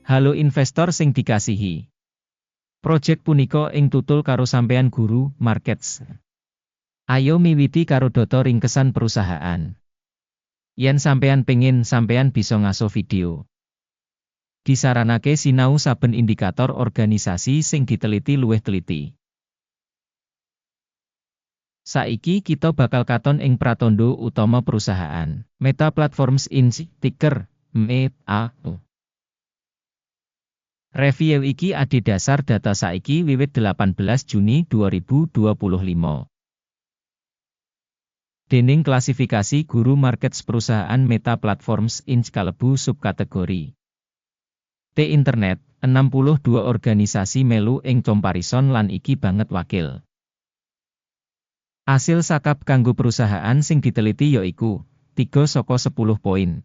Halo investor sing dikasihi. Project punika ing tutul karo sampean guru markets. Ayo miwiti karo data ringkesan perusahaan. Yen sampean pengin sampean bisa ngaso video. Disaranake sinau saben indikator organisasi sing diteliti luwih teliti. Saiki kita bakal katon ing pratandha utama perusahaan. Meta Platforms Inc. ticker META. Review iki adhedhasar data saiki wiwit 18 Juni 2025. Déning klasifikasi guru markets perusahaan Meta Platforms Inc. kalebu subkategori. T Internet, 62 organisasi melu ing comparison lan iki banget wakil. Asil sakap kanggo perusahaan sing diteliti yaiku 3 saka 10 poin.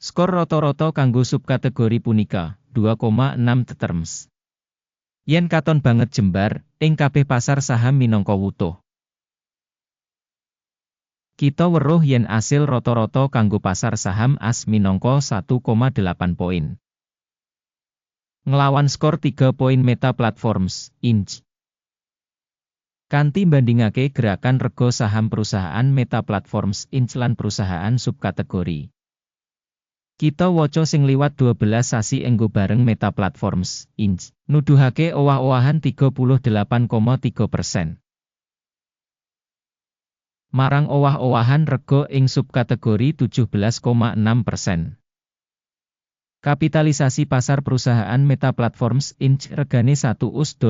Skor rata-rata kanggo subkategori punika 2,6 terms. Yen katon banget jembar ing kabeh pasar saham minangka wutuh. Kita weruh yen asil rata-rata kanggo pasar saham AS minangka 1,8 poin. Nglawan skor 3 poin Meta Platforms Inc. Kanthi bandingake gerakan rega saham perusahaan Meta Platforms Inc. lan perusahaan subkategori. Kita waca sing liwat 12 sasi enggo bareng Meta Platforms Inc. nuduhake owah-owahan 38,3%. Marang owah-owahan rega ing subkategori 17,6%. Kapitalisasi pasar perusahaan Meta Platforms Inc. regane $1,75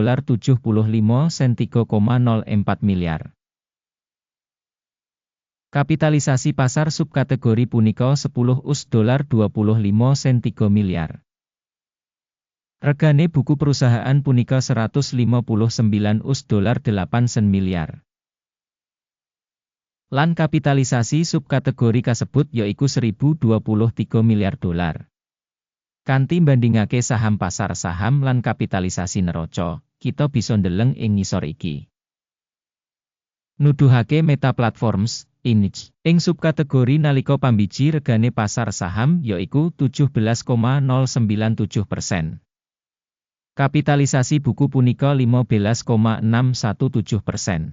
sen 3,04 miliar. Kapitalisasi pasar subkategori punika $10,25 sen 3 miliar. Regane buku perusahaan punika $159,8 sen miliar. Lan kapitalisasi subkategori kasebut yaiku $1.023 miliar. Kanthi bandingake saham pasar saham lan kapitalisasi neraca, kita bisa ndeleng ing ngisor iki. Nuduhake Meta Platforms Inc. ing subkategori nalika pambiji regane pasar saham yaiku 17,097%. Kapitalisasi buku punika 15,617%.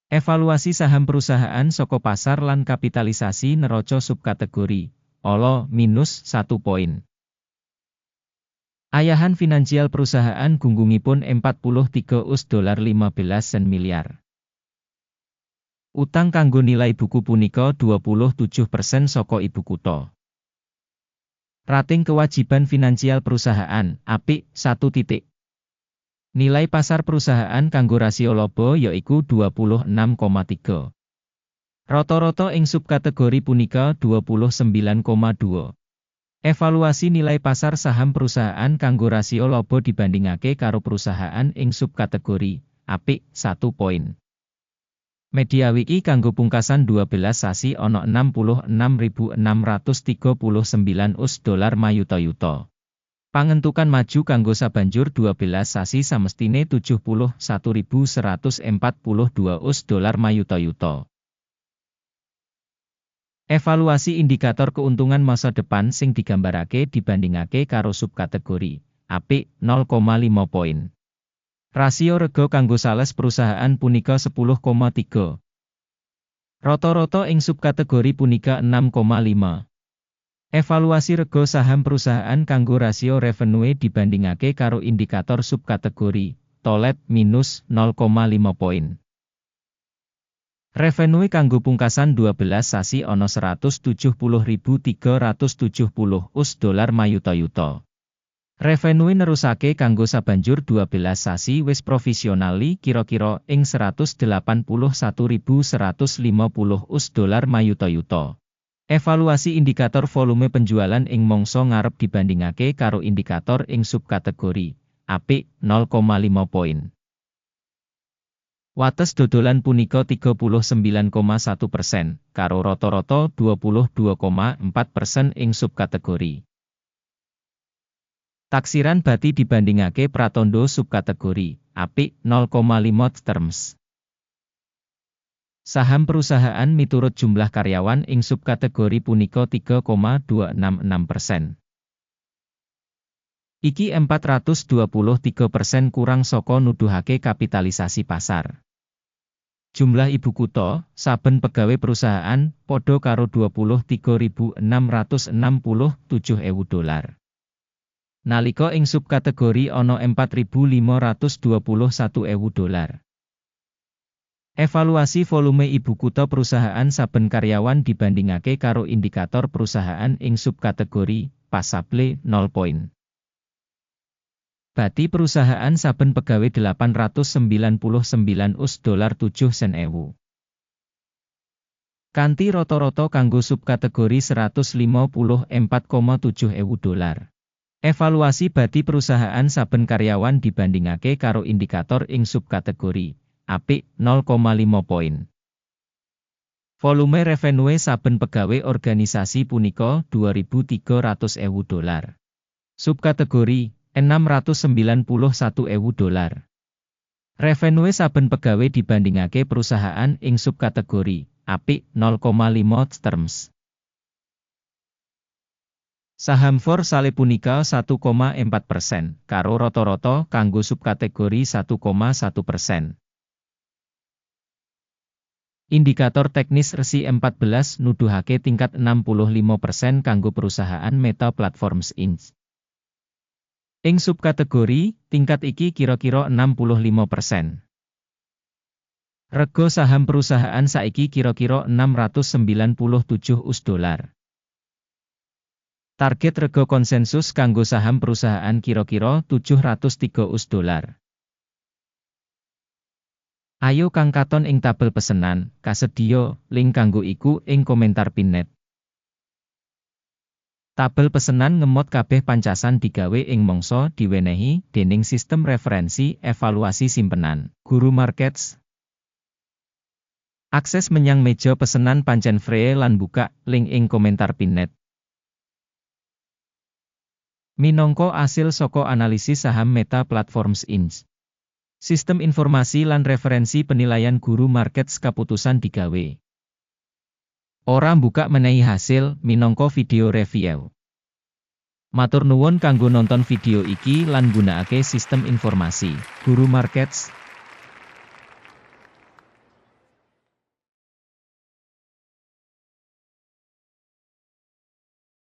Evaluasi saham perusahaan saka pasar lan kapitalisasi neraca subkategori Olo minus 1 poin. Ayahan finansial perusahaan gunggungipun $43,15 sen miliar. Utang kanggo nilai buku punika 27% saka ibu kutha. Rating kewajiban finansial perusahaan apik 1 titik. Nilai pasar perusahaan kanggo rasio laba yaiku 26,3. Rata-rata ing subkategori punika 29,2. Evaluasi nilai pasar saham perusahaan kanggo rasio laba dibandingake karo perusahaan ing subkategori apik 1 poin. Media wiki kanggo pungkasan 12 sasi ana $66.639 mayuta-yuta. Pangentukan maju kanggo sabanjur 12 sasi samestine $71.142 mayuta-yuta. Evaluasi indikator keuntungan masa depan sing digambarake dibandingake karo subkategori apik 0,5 poin. Rasio rega kanggo sales perusahaan punika 10,3. Rata-rata ing subkategori punika 6,5. Evaluasi rega saham perusahaan kanggo rasio revenue dibandingake karo indikator subkategori tolet minus 0,5 poin. Revenue kanggo pungkasan 12 sasi ana $170.370 mayuta-yuta. Revenue nerusake kanggo sabanjur 12 sasi wis provisionali kira-kira ing $181.150 mayuta-yuta. Evaluasi indikator volume penjualan ing mangsa ngarep dibandingake karo indikator ing subkategori apik 0,5 poin. Wates dodolan punika 39,1%, karo rata-rata 22,4% ing subkategori. Taksiran bati dibandingake pratandha subkategori apik 0,5 terms. Saham perusahaan miturut jumlah karyawan ing subkategori punika 3,266%. Iki 423% kurang saka nuduhake kapitalisasi pasar. Jumlah ibu kutha, saben pegawai perusahaan, padha karo 23.667.000 dolar. Nalika ing subkategori ana 4.521.000 dolar. Evaluasi volume ibu kutha perusahaan saben karyawan dibandingake karo indikator perusahaan ing subkategori, pasable 0 poin. Bati perusahaan saben pegawai 899 dolar 7 sen ewu. Kanthi rata-rata kanggo subkategori 154,7 ewu dolar. Evaluasi bati perusahaan saben karyawan dibandingake karo indikator ing subkategori, apik 0,5 poin. Volume revenue saben pegawai organisasi punika 2.300.000 dolar. Subkategori 691.000 dolar. Revenue saben pegawai dibandingake perusahaan ing subkategori, apik 0,5 terms. Saham for sale punika 1,4%, karo rata-rata kanggo subkategori 1,1%. Indikator teknis resi 14 nuduhake tingkat 65% kanggo perusahaan Meta Platforms Inc. Ing subkategori, tingkat iki kira-kira 65%. Rega saham perusahaan saiki kira-kira 697 dolar. Target rega konsensus kanggo saham perusahaan kira-kira 703 dolar. Ayo kang katon ing tabel pesenan, kasedhiya, link kanggo iku ing komentar pinnet. Tabel pesenan ngemot kabeh pancasan digawe ing mangsa diwenehi dening sistem referensi evaluasi simpenan, Guru Markets. Akses menyang meja pesenan pancen free lan buka link ing komentar pinnet. Minangka asil saka analisis saham Meta Platforms Inc. Sistem informasi lan referensi penilaian Guru Markets kaputusan digawe. Ora buka menehi hasil minangka video review. Matur nuwun kanggo nonton video iki lan gunakake sistem informasi Guru Markets.